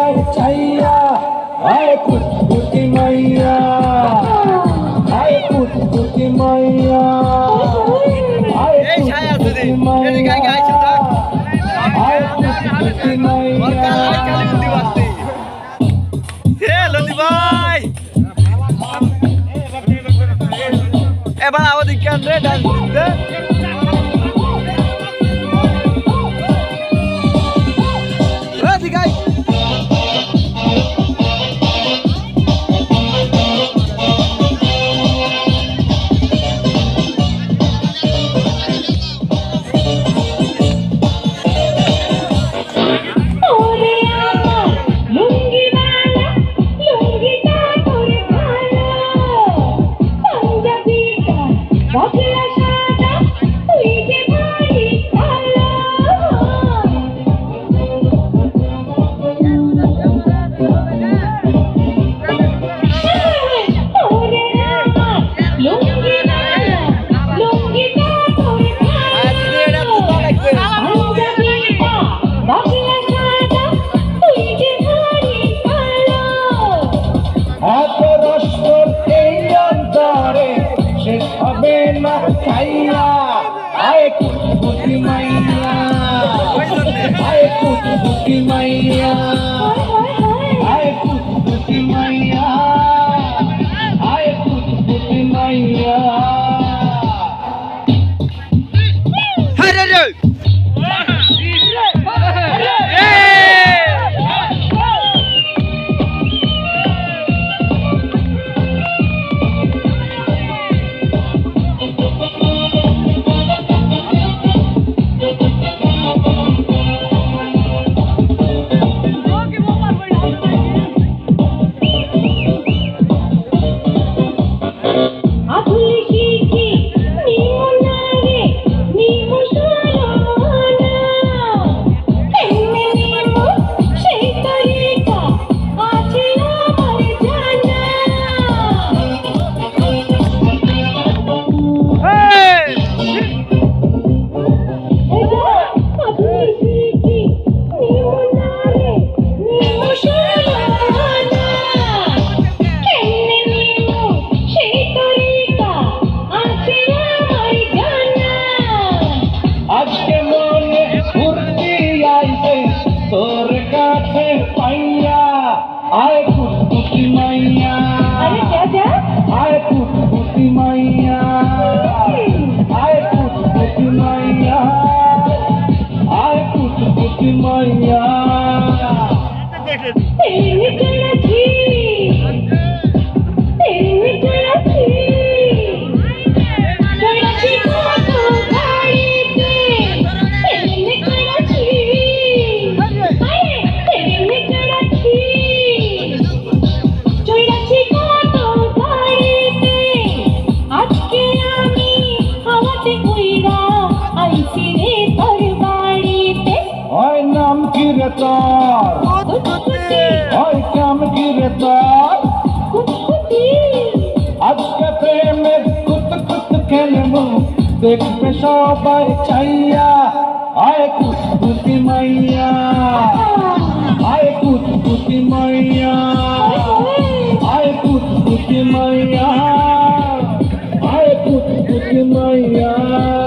সবাই চাইয়া আয় কুতকুতি মাইয়া আয় কুতকুতি মাইয়া আয় কুতকুতি মাইয়া আয় কুতকুতি মাইয়া এবার আমাদের কেন রে ডান্স করতে আয় কুতকুতি মাইয়া আয় কুতকুতি মাইয়া আয় কুতকুতি মাইয়া আয় কুতকুতি মাইয়া তোর কাছে পাইয়া আয় কুতকুতি মাইয়া আয় কুতকুতি মাইয়া আয় কুতকুতি মাইয়া আয় কুতকুতি মাইয়া আজকে প্রেমের কুতকুত খেলবো দেখবে সবাই চাইয়া আয় কুতকুতি মাইয়া আয় কুতকুতি মাইয়া আয় কুতকুতি মাইয়া আয় কুতকুতি মাইয়া